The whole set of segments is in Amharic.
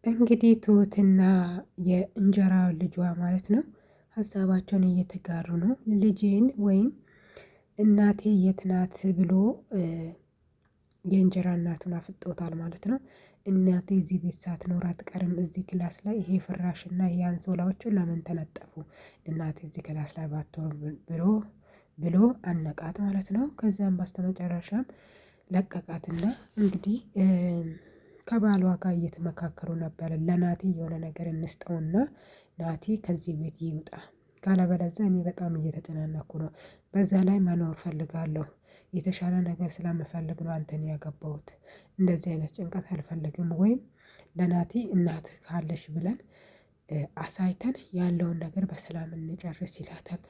እንግዲህ ትሁትና የእንጀራ ልጇ ማለት ነው ሀሳባቸውን እየተጋሩ ነው። ልጄን ወይም እናቴ የት ናት ብሎ የእንጀራ እናቱን አፍጦታል ማለት ነው። እናቴ እዚህ ቤት ሳትኖር አትቀርም። እዚህ ክላስ ላይ ይሄ ፍራሽ እና ይሄ አንሶላዎቹ ለምን ተነጠፉ? እናቴ እዚህ ክላስ ላይ ባትሆን ብሎ አነቃት ማለት ነው። ከዚያም በስተመጨረሻም ለቀቃትና እንግዲህ ከባሏ ጋር እየተመካከሩ ነበር። ለናቲ የሆነ ነገር እንስጠውና ናቲ ከዚህ ቤት ይውጣ፣ ካለበለዚያ እኔ በጣም እየተጨናነኩ ነው። በዛ ላይ መኖር ፈልጋለሁ። የተሻለ ነገር ስለምፈልግ ነው አንተን ያገባሁት። እንደዚህ አይነት ጭንቀት አልፈልግም። ወይም ለናቲ እናት ካለሽ ብለን አሳይተን ያለውን ነገር በሰላም እንጨርስ ይላታል።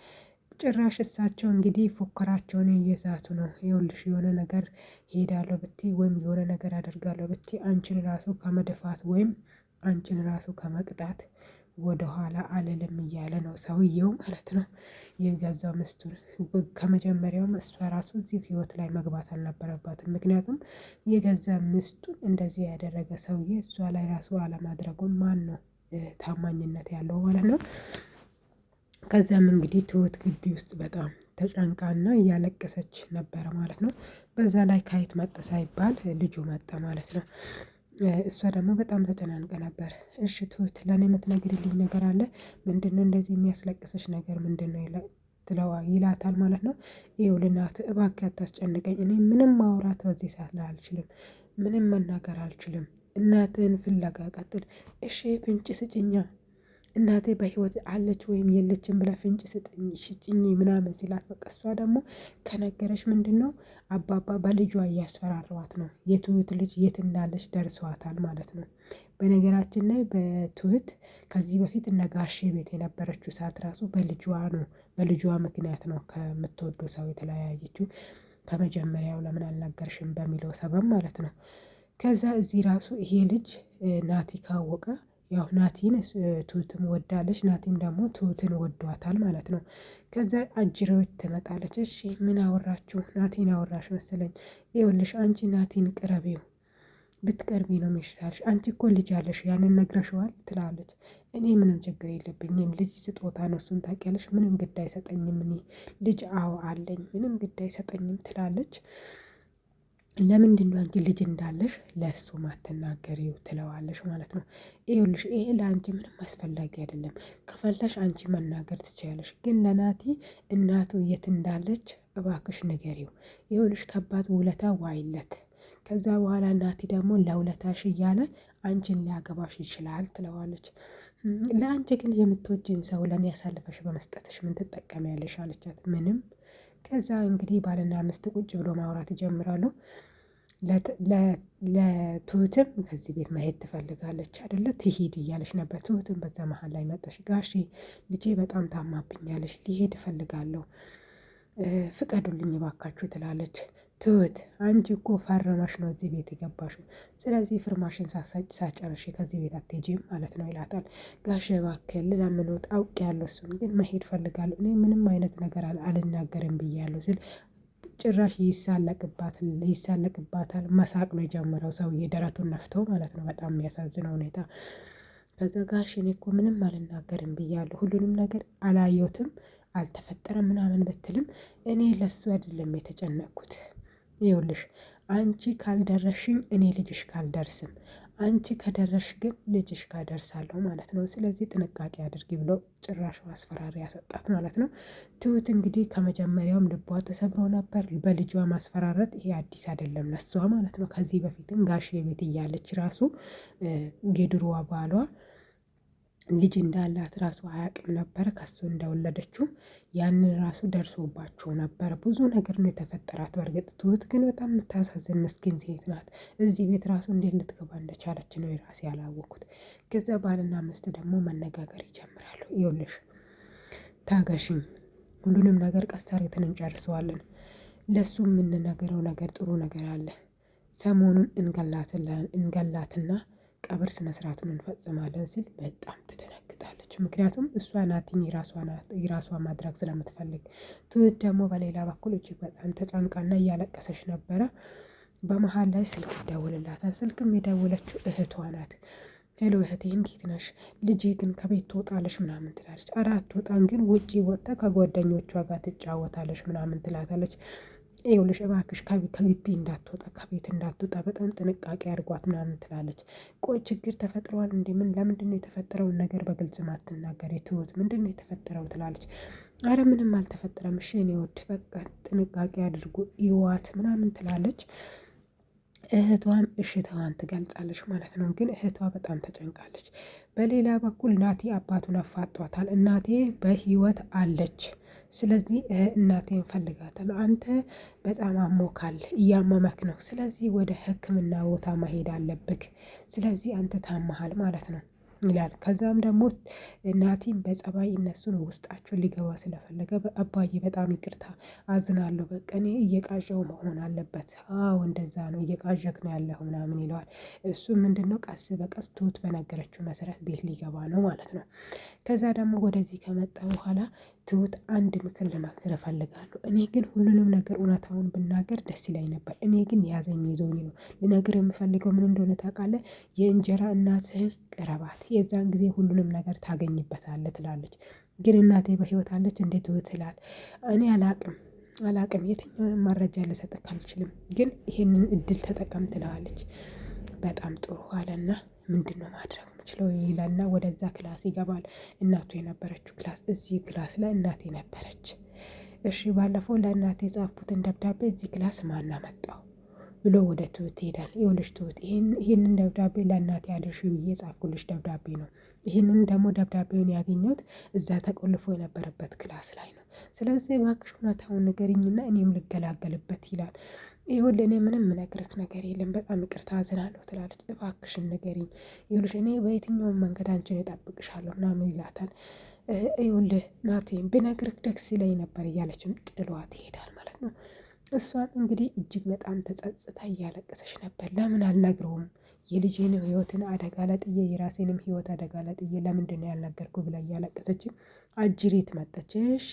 ጭራሽ እሳቸው እንግዲህ ፉከራቸውን እየዛቱ ነው። ይኸውልሽ የሆነ ነገር ሄዳለሁ ብትይ ወይም የሆነ ነገር አደርጋለሁ ብትይ አንቺን ራሱ ከመደፋት ወይም አንቺን ራሱ ከመቅጣት ወደኋላ አልልም እያለ ነው ሰውየው ማለት ነው። የገዛው ሚስቱን ከመጀመሪያውም እሷ ራሱ እዚህ ህይወት ላይ መግባት አልነበረባትም። ምክንያቱም የገዛ ሚስቱን እንደዚህ ያደረገ ሰውዬ እሷ ላይ ራሱ አለማድረጉን ማን ነው ታማኝነት ያለው ማለት ነው። ከዚያም እንግዲህ ትሁት ግቢ ውስጥ በጣም ተጨንቃና እያለቀሰች ነበረ ማለት ነው። በዛ ላይ ከየት መጣ ሳይባል ልጁ መጣ ማለት ነው። እሷ ደግሞ በጣም ተጨናንቀ ነበር። እሺ ትሁት ለኔ የምትነግሪልኝ ነገር አለ? ምንድነው እንደዚህ የሚያስለቅሰሽ ነገር ምንድነው? ይላታል ማለት ነው። ይኸውልህ ናት እባክህ አታስጨንቀኝ። እኔ ምንም ማውራት በዚህ ሰዓት ላይ አልችልም። ምንም መናገር አልችልም። እናትህን ፍለጋ ቀጥል። እሺ ፍንጭ ስጭኛ። እናቴ በህይወት አለች ወይም የለችም ብለህ ፍንጭ ስጭኝ ምናምን ሲላት፣ በቃ እሷ ደግሞ ከነገረች ምንድነው አባባ በልጇ እያስፈራሯት ነው። የትሁት ልጅ የት እንዳለች ደርሰዋታል ማለት ነው። በነገራችን ላይ በትሁት ከዚህ በፊት እነ ጋሼ ቤት የነበረችው ሰዓት ራሱ በልጇ ነው። በልጇ ምክንያት ነው ከምትወደው ሰው የተለያየችው። ከመጀመሪያው ለምን አልነገርሽም በሚለው ሰበብ ማለት ነው። ከዛ እዚህ ራሱ ይሄ ልጅ ናቲ ካወቀ ያው ናቲን ትሁትም ወዳለች፣ ናቲም ደግሞ ትሁትን ወዷታል ማለት ነው። ከዛ አጅሬዎች ትመጣለች። እሺ ምን አወራችሁ? ናቲን አወራሽ መሰለኝ። ይኸውልሽ አንቺ ናቲን ቅረቢው፣ ብትቀርቢ ነው የሚሻልሽ። አንቺ እኮ ልጅ አለሽ፣ ያንን ነግረሽዋል ትላለች። እኔ ምንም ችግር የለብኝም፣ ልጅ ስጦታ ነው፣ እሱን ታውቂያለሽ። ምንም ግድ አይሰጠኝም። እኔ ልጅ አዎ አለኝ፣ ምንም ግድ አይሰጠኝም ትላለች። ለምንድነው አንቺ ልጅ እንዳለሽ ለሱ ማትናገሪው? ትለዋለሽ ማለት ነው። ይኸውልሽ ይሄ ለአንቺ ምንም አስፈላጊ አይደለም። ከፈለሽ አንቺ መናገር ትችያለሽ፣ ግን ለናቲ እናቱ የት እንዳለች እባክሽ ንገሪው። ይኸውልሽ ከባድ ውለታ ዋይለት። ከዛ በኋላ ናቲ ደግሞ ለውለታሽ እያለ አንቺን ሊያገባሽ ይችላል ትለዋለች። ለአንቺ ግን የምትወጂን ሰው ለእኔ ያሳልፈሽ በመስጠትሽ ምን ትጠቀሚያለሽ? አለቻት። ምንም። ከዛ እንግዲህ ባልና ሚስት ቁጭ ብሎ ማውራት ይጀምራሉ። ለትሁትም ከዚህ ቤት መሄድ ትፈልጋለች አይደለ? ትሂድ እያለች ነበር። ትሁትም በዛ መሀል ላይ መጣሽ። ጋሺ ልጄ በጣም ታማብኛለች፣ ሊሄድ እፈልጋለሁ፣ ፍቀዱልኝ ባካችሁ ትላለች። ትሁት አንቺ እኮ ፈርመሽ ነው እዚህ ቤት የገባሽው፣ ስለዚህ ፍርማሽን ሳጨርሽ ከዚህ ቤት አትሄጂም ማለት ነው ይላታል። ጋሼ እባክህ ልለምንዎት፣ አውቄያለሁ፣ እሱን ግን መሄድ እፈልጋለሁ፣ እኔ ምንም አይነት ነገር አልናገርም ብያለሁ ሲል ጭራሽ ይሳለቅባታል። መሳቅ ነው የጀመረው ሰውዬ ደረቱን ነፍቶ ማለት ነው። በጣም የሚያሳዝነው ሁኔታ። ከዛ ጋሽ እኔ እኮ ምንም አልናገርም ብያለሁ፣ ሁሉንም ነገር አላየሁትም፣ አልተፈጠረም ምናምን ብትልም እኔ ለሱ አይደለም የተጨነቅኩት። ይኸውልሽ አንቺ ካልደረሽኝ እኔ ልጅሽ ካልደርስም፣ አንቺ ከደረሽ ግን ልጅሽ ጋር ደርሳለሁ ማለት ነው። ስለዚህ ጥንቃቄ አድርጊ ብሎ ጭራሽ ማስፈራሪያ ሰጣት ማለት ነው። ትሁት እንግዲህ ከመጀመሪያውም ልቧ ተሰብሮ ነበር። በልጇ ማስፈራረት ይሄ አዲስ አይደለም ለሷ ማለት ነው። ከዚህ በፊትም ጋሼ ቤት እያለች ራሱ የድሮዋ ባሏ ልጅ እንዳላት ራሱ አያውቅም ነበር። ከሱ እንደወለደችው ያንን ራሱ ደርሶባቸው ነበር። ብዙ ነገር ነው የተፈጠራት። በእርግጥ ትሁት ግን በጣም የምታሳዝን ምስኪን ሴት ናት። እዚህ ቤት ራሱ እንዴት ልትገባ እንደቻለች ነው የራሴ ያላወቅኩት። ከዛ ባልና ሚስት ደግሞ መነጋገር ይጀምራሉ። ይኸውልሽ ታገሽኝ፣ ሁሉንም ነገር ቀስ አድርገን እንጨርሰዋለን። ለሱ የምንነገረው ነገር ጥሩ ነገር አለ። ሰሞኑን እንገላትና ቀብር ስነ ስርዓቱን እንፈጽማለን ሲል በጣም ትደነግጣለች። ምክንያቱም እሷ ናቲን የራሷ ማድረግ ስለምትፈልግ። ትሁት ደግሞ በሌላ በኩል እጅግ በጣም ተጨንቃና እያለቀሰች ነበረ። በመሀል ላይ ስልክ ይደውልላታል። ስልክም የደወለችው እህቷ ናት። ሄሎ እህቴ እንዴት ነሽ? ልጄ ግን ከቤት ትወጣለሽ ምናምን ትላለች። ኧረ አትወጣም፣ ግን ውጪ ወጥታ ከጓደኞቿ ጋር ትጫወታለች ምናምን ትላታለች። ይኸውልሽ እባክሽ ከግቢ እንዳትወጣ ከቤት እንዳትወጣ በጣም ጥንቃቄ አድርጓት ምናምን ትላለች። ቆይ ችግር ተፈጥሯል እንዴ? ለምንድን ነው የተፈጠረውን ነገር በግልጽ ማትናገር ትሁት? ምንድን ነው የተፈጠረው ትላለች። አረ ምንም አልተፈጠረም እሺ የኔ ውድ በቃ ጥንቃቄ አድርጉ ይዋት ምናምን ትላለች። እህቷም እሽታዋን ትገልጻለች ማለት ነው። ግን እህቷ በጣም ተጨንቃለች። በሌላ በኩል ናቲ አባቱን አፋጧታል። እናቴ በህይወት አለች፣ ስለዚህ እናቴን ፈልጋታል። አንተ በጣም አሞካል፣ እያመመክ ነው። ስለዚህ ወደ ሕክምና ቦታ መሄድ አለብክ። ስለዚህ አንተ ታመሃል ማለት ነው ይላል። ከዛም ደግሞ ናቲም በጸባይ እነሱን ውስጣቸውን ሊገባ ስለፈለገ አባዬ በጣም ይቅርታ አዝናለሁ፣ በቃ እኔ እየቃዠው መሆን አለበት። አዎ እንደዛ ነው እየቃዠክ ነው ያለሁ ምናምን ይለዋል። እሱ ምንድነው ቀስ በቀስ ትሁት በነገረችው መሰረት ቤት ሊገባ ነው ማለት ነው። ከዛ ደግሞ ወደዚህ ከመጣ በኋላ ትሁት አንድ ምክር ልመክር እፈልጋለሁ። እኔ ግን ሁሉንም ነገር እውነታውን ብናገር ደስ ይለኝ ነበር። እኔ ግን ያዘኝ ይዞኝ ነው። ልነግር የምፈልገው ምን እንደሆነ ታውቃለህ? የእንጀራ እናትህን ቅረባት፣ የዛን ጊዜ ሁሉንም ነገር ታገኝበታለህ ትላለች። ግን እናቴ በህይወት አለች እንዴት ትሁት ይላል። እኔ አላቅም የትኛውንም መረጃ ልሰጥክ አልችልም፣ ግን ይሄንን እድል ተጠቀም ትለዋለች። በጣም ጥሩ አለና ምንድነው ማድረግ ምችለው ይላልና ወደዛ ክላስ ይገባል። እናቱ የነበረችው ክላስ፣ እዚህ ክላስ ላይ እናቴ ነበረች። እሺ ባለፈው ለእናቴ የጻፍኩትን ደብዳቤ እዚህ ክላስ ማን አመጣው ብሎ ወደ ትሁት ይሄዳል። ይኸውልሽ ትሁት ይህንን ደብዳቤ ለእናቴ አድርሽ ብዬ የጻፍኩልሽ ደብዳቤ ነው። ይህንን ደግሞ ደብዳቤውን ያገኘሁት እዛ ተቆልፎ የነበረበት ክላስ ላይ ነው። ስለዚህ እባክሽ እውነታውን ንገሪኝና እኔም ልገላገልበት ይላል። ይኸውልህ እኔ ምንም ምነግርህ ነገር የለም፣ በጣም ይቅርታ አዝናለሁ ትላለች። እባክሽን ንገሪኝ፣ ይኸውልሽ እኔ በየትኛውም መንገድ አንቺን እጠብቅሻለሁ ምናምን ይላታል። ይኸውልህ ናቴን ብነግርህ ደስ ይለኝ ነበር እያለችም ጥሏት ይሄዳል ማለት ነው። እሷም እንግዲህ እጅግ በጣም ተጸጽታ እያለቀሰች ነበር። ለምን አልነግረውም? የልጄን ህይወትን አደጋ ለጥዬ የራሴንም ህይወት አደጋ ለጥዬ ለምንድን ነው ያልነገርኩ ብላ እያለቀሰች አጅሬት መጣች። እሺ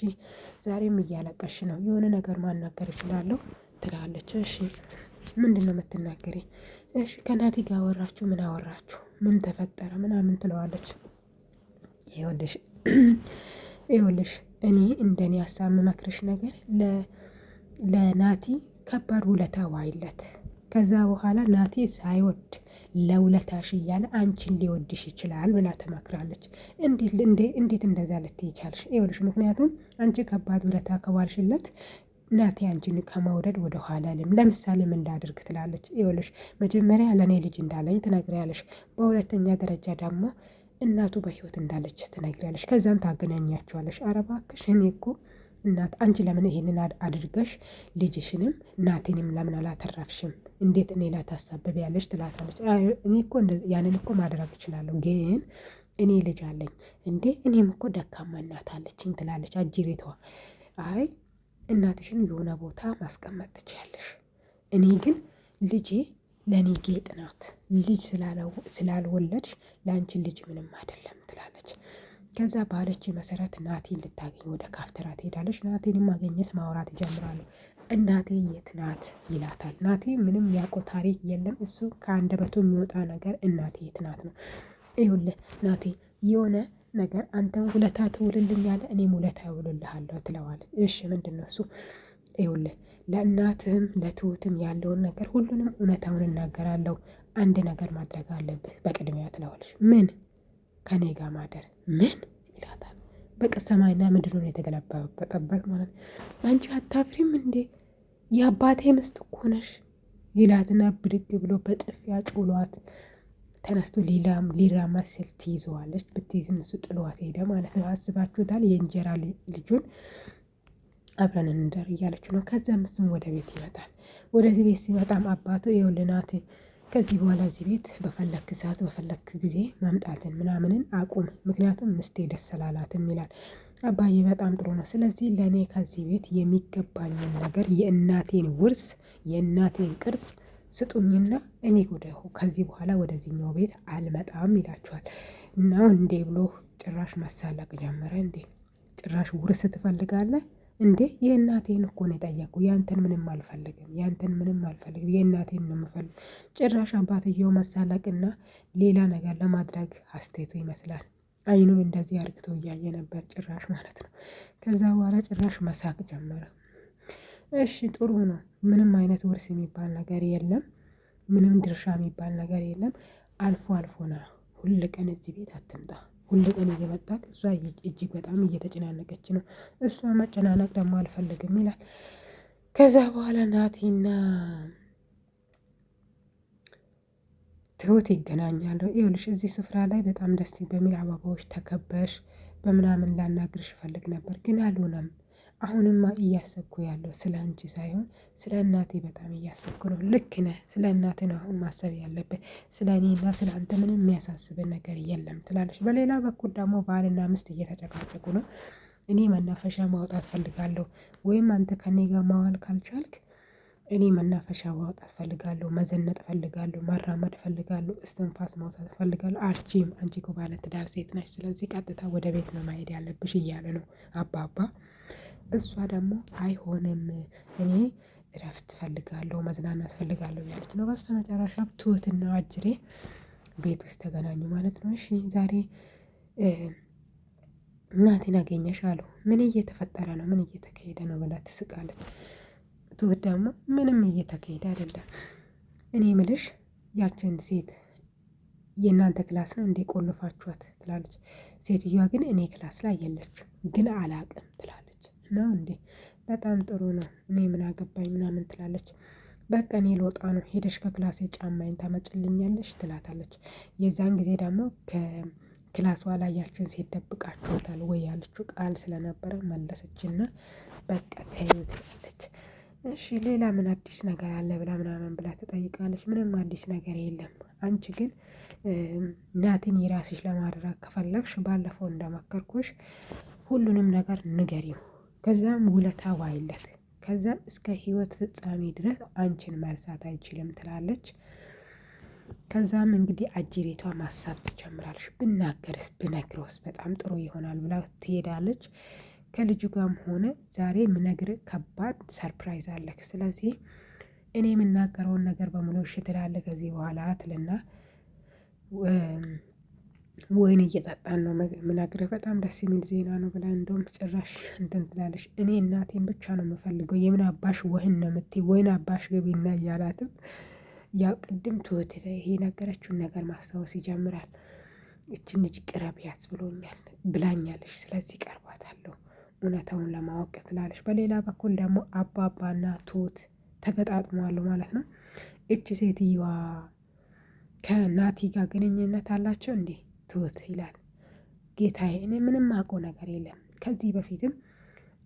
ዛሬም እያለቀሽ ነው፣ የሆነ ነገር ማናገር እችላለሁ ትላለች። እሺ ምንድን ነው የምትናገሪ? እሺ ከናቲ ጋር አወራችሁ? ምን አወራችሁ? ምን ተፈጠረ ምናምን ትለዋለች። ይኸውልሽ እኔ እንደኔ ሀሳብ የምመክርሽ ነገር ለናቲ ከባድ ውለታ ዋይለት። ከዛ በኋላ ናቲ ሳይወድ ለውለታሽ እያለ አንቺን ሊወድሽ ይችላል ብላ ተመክራለች። እንዴት እንደዛ ልትይ ቻልሽ? ይኸውልሽ ምክንያቱም አንቺ ከባድ ውለታ ከዋልሽለት ናቲ አንቺን ከመውደድ ወደ ኋላ ልም። ለምሳሌ ምን ላድርግ ትላለች። ይኸውልሽ መጀመሪያ ለእኔ ልጅ እንዳለኝ ትነግሪያለሽ። በሁለተኛ ደረጃ ደግሞ እናቱ በህይወት እንዳለች ትነግሪያለሽ። ከዛም ታገናኛቸዋለሽ። ኧረ እባክሽ እኔ እኮ እናት አንቺ ለምን ይሄንን አድርገሽ ልጅሽንም ናቴንም ለምን አላተረፍሽም? እንዴት እኔ ላይ ታሳብቢያለሽ? ትላታለች። እኔ እኮ ያንን እኮ ማድረግ እችላለሁ፣ ግን እኔ ልጅ አለኝ እንዴ፣ እኔም እኮ ደካማ እናት አለችኝ ትላለች አጅሬቷ። አይ እናትሽን የሆነ ቦታ ማስቀመጥ ትችያለሽ፣ እኔ ግን ልጄ ለእኔ ጌጥ ናት። ልጅ ስላልወለድሽ ለአንቺ ልጅ ምንም አይደለም ትላለች። ከዛ ባለች መሰረት ናቴን ልታገኝ ወደ ካፍተራ ትሄዳለች። ናቴን ማገኘት ማውራት ይጀምራሉ። እናቴ የት ናት ይላታል። ናቴ ምንም ያውቀው ታሪክ የለም። እሱ ከአንደበቱ የሚወጣ ነገር እናቴ የት ናት ነው። ይኸውልህ ናቴ የሆነ ነገር አንተም ውለታ ትውልልኛለህ፣ እኔም ውለታ እውልልሃለሁ ትለዋለች። እሺ ምንድን ነው እሱ? ይኸውልህ ለእናትህም ለትሁትም ያለውን ነገር ሁሉንም እውነታውን እናገራለሁ። አንድ ነገር ማድረግ አለብህ በቅድሚያ ትለዋለች። ምን? ከኔ ጋር ማደር። ምን ይላታል። በቃ ሰማይና ምድሩን የተገለባበጠበት ማለት ነው። አንቺ አታፍሪም እንዴ? የአባቴ ምስት እኮ ነሽ ይላትና ብድግ ብሎ በጥፊያ ጩሏት ተነስቶ ሊራመድ ሲል ትይዘዋለች። ብትይዝም እሱ ጥሏት ሄደ ማለት ነው። አስባችሁታል? የእንጀራ ልጁን አብረን እንደር እያለች ነው። ከዛም እሱም ወደ ቤት ይመጣል። ወደዚህ ቤት ሲመጣም አባቱ ይኸውልህ ናቲ ከዚህ በኋላ እዚህ ቤት በፈለክ ሰዓት በፈለክ ጊዜ መምጣትን ምናምንን አቁም፣ ምክንያቱም ምስቴ ደስ አላላትም ይላል። አባዬ በጣም ጥሩ ነው። ስለዚህ ለእኔ ከዚህ ቤት የሚገባኝን ነገር የእናቴን ውርስ የእናቴን ቅርጽ ስጡኝና እኔ ከዚህ በኋላ ወደዚህኛው ቤት አልመጣም ይላቸዋል። እና እንዴ ብሎ ጭራሽ መሳለቅ ጀመረ። እንዴ ጭራሽ ውርስ ትፈልጋለህ? እንዴ የእናቴን እኮ ነው የጠየቁ። ያንተን ምንም አልፈልግም፣ ያንተን ምንም አልፈልግም፣ የእናቴን ነው የምፈልግ። ጭራሽ አባትየው መሳለቅና ሌላ ነገር ለማድረግ አስተያየቱ ይመስላል። አይኑን እንደዚህ አርግቶ እያየ ነበር ጭራሽ ማለት ነው። ከዛ በኋላ ጭራሽ መሳቅ ጀመረ። እሺ ጥሩ ነው። ምንም አይነት ውርስ የሚባል ነገር የለም። ምንም ድርሻ የሚባል ነገር የለም። አልፎ አልፎ ና፣ ሁል ቀን እዚህ ቤት አትምጣ። ሁል ቀን እየመጣክ እሷ እጅግ በጣም እየተጨናነቀች ነው። እሷ መጨናነቅ ደግሞ አልፈልግም ይላል። ከዛ በኋላ ናቲና ትሁት ይገናኛሉ። ይኸውልሽ እዚህ ስፍራ ላይ በጣም ደስ በሚል አበባዎች ተከበሽ በምናምን ላናግርሽ እፈልግ ነበር ግን አልሆነም። አሁንማ እያሰብኩ ያለው ስለ አንቺ ሳይሆን ስለ እናቴ በጣም እያሰብኩ ነው። ልክ ነህ፣ ስለ እናቴ ነው አሁን ማሰብ ያለብህ። ስለ እኔና ስለ አንተ ምንም የሚያሳስብህ ነገር የለም ትላለች። በሌላ በኩል ደግሞ ባልና ሚስት እየተጨቃጨቁ ነው። እኔ መናፈሻ ማውጣት ፈልጋለሁ፣ ወይም አንተ ከኔ ጋር ማዋል ካልቻልክ እኔ መናፈሻ ማውጣት ፈልጋለሁ፣ መዘነጥ ፈልጋለሁ፣ መራመድ ፈልጋለሁ፣ እስትንፋስ ማውጣት ፈልጋለሁ። አርጂም አንቺ እኮ ባለ ትዳር ሴት ነሽ፣ ስለዚህ ቀጥታ ወደ ቤት ነው ማሄድ ያለብሽ እያለ ነው አባባ። እሷ ደግሞ አይሆንም፣ እኔ እረፍት ፈልጋለሁ፣ መዝናናት ፈልጋለሁ እያለች ነው። በስተመጨረሻ ትሁትና አጅሬ ቤት ውስጥ ተገናኙ ማለት ነው። እሺ ዛሬ እናቴን አገኘሽ አሉ። ምን እየተፈጠረ ነው? ምን እየተካሄደ ነው ብላ ትስቃለች። ትሁት ደግሞ ምንም እየተካሄደ አይደለም። እኔ ምልሽ ያችን ሴት የእናንተ ክላስ ነው እንዴ ቆልፋችኋት? ትላለች። ሴትዮዋ ግን እኔ ክላስ ላይ የለችም ግን አላቅም ትላለች። ነው እንዴ? በጣም ጥሩ ነው፣ እኔ ምን አገባኝ ምናምን ትላለች። በቃ እኔ ልወጣ ነው፣ ሄደሽ ከክላሴ ጫማዬን ታመጭልኛለሽ ትላታለች። የዛን ጊዜ ደግሞ ከክላሷ ላይ ያችን ሴት ደብቃችኋታል ወይ ያለችው ቃል ስለነበረ መለሰችና በቃ ተይው ትላለች። እሺ ሌላ ምን አዲስ ነገር አለ ብላ ምናምን ብላ ትጠይቃለች። ምንም አዲስ ነገር የለም። አንቺ ግን ናቲን የራስሽ ለማድረግ ከፈለግሽ ባለፈው እንደመከርኩሽ ሁሉንም ነገር ንገሪው፣ ከዛም ውለታ ዋይለት፣ ከዛም እስከ ህይወት ፍጻሜ ድረስ አንቺን መርሳት አይችልም ትላለች። ከዛም እንግዲህ አጅሬቷ ማሳብ ትጀምራለች። ብናገርስ ብነግረውስ በጣም ጥሩ ይሆናል ብላ ትሄዳለች። ከልጁ ጋርም ሆነ ዛሬ ምነግርህ ከባድ ሰርፕራይዝ አለክ። ስለዚህ እኔ የምናገረውን ነገር በሙሉ እሺ ትላለህ ከዚህ በኋላ ትልና ወይን እየጠጣን ነው ምነግርህ፣ በጣም ደስ የሚል ዜና ነው ብላ እንደውም ጭራሽ እንትን ትላለች። እኔ እናቴን ብቻ ነው የምፈልገው፣ የምን አባሽ ወህን ነው የምትይ? ወይን አባሽ ገቢና እያላትም ያው ቅድም ትሁት ይሄ ነገረችውን ነገር ማስታወስ ይጀምራል። እችን ልጅ ቅረቢያት ብሎኛል ብላኛለች፣ ስለዚህ ቀርባታለሁ እውነታውን ለማወቅ ትላለች። በሌላ በኩል ደግሞ አባባና ትሁት ተገጣጥመዋል ማለት ነው። እች ሴትዮዋ ከናቲ ጋር ግንኙነት አላቸው እንዴ? ትሁት ይላል። ጌታዬ እኔ ምንም አውቀው ነገር የለም። ከዚህ በፊትም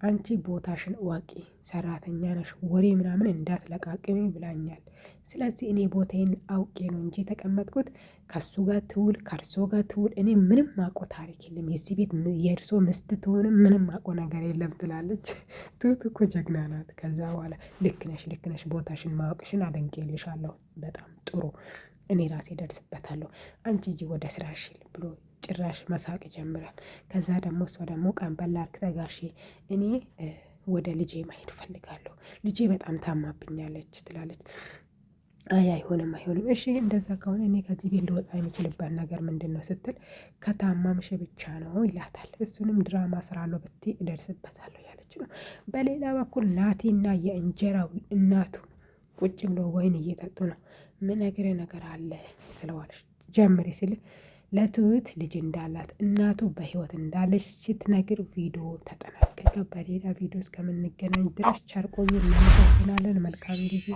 አንቺ ቦታሽን እወቂ፣ ሰራተኛ ነሽ፣ ወሬ ምናምን እንዳትለቃቅሚ ብላኛል። ስለዚህ እኔ ቦታዬን አውቄ ነው እንጂ የተቀመጥኩት ከሱ ጋር ትውል ከእርሶ ጋር ትውል እኔ ምንም አውቀው ታሪክ የለም። የዚህ ቤት የእርሶ ምስት ትሆንም ምንም አውቀው ነገር የለም ትላለች። ትሁት እኮ ጀግና ናት። ከዛ በኋላ ልክ ነሽ፣ ቦታሽን ማወቅሽን አደንቄልሻለሁ፣ በጣም ጥሩ፣ እኔ ራሴ ደርስበታለሁ፣ አንቺ ሂጂ ወደ ስራሽ ብሎ ጭራሽ መሳቅ ይጀምራል። ከዛ ደግሞ እሷ ደግሞ ቀንበላ አርክተጋሼ እኔ ወደ ልጄ ማሄድ ፈልጋለሁ፣ ልጄ በጣም ታማብኛለች ትላለች። አይሆንም። እሺ እንደዛ ከሆነ እኔ ከዚህ ቤት ልወጣ የሚችልበት ነገር ምንድን ነው ስትል ከታማምሽ ብቻ ነው ይላታል። እሱንም ድራማ ስራለሁ ብትይ እደርስበታለሁ ያለች ነው። በሌላ በኩል ናቲና የእንጀራው እናቱ ቁጭ ብሎ ወይን እየጠጡ ነው። ምነግርህ ነገር አለ ትለዋለች። ጀምሪ ስል ለትሁት ልጅ እንዳላት እናቱ በህይወት እንዳለች ስትነግር ቪዲዮ ተጠናቀቀ። በሌላ ቪዲዮ እስከምንገናኝ ድረስ ቸር ቆዩ። እናመሰግናለን። መልካም ጊዜ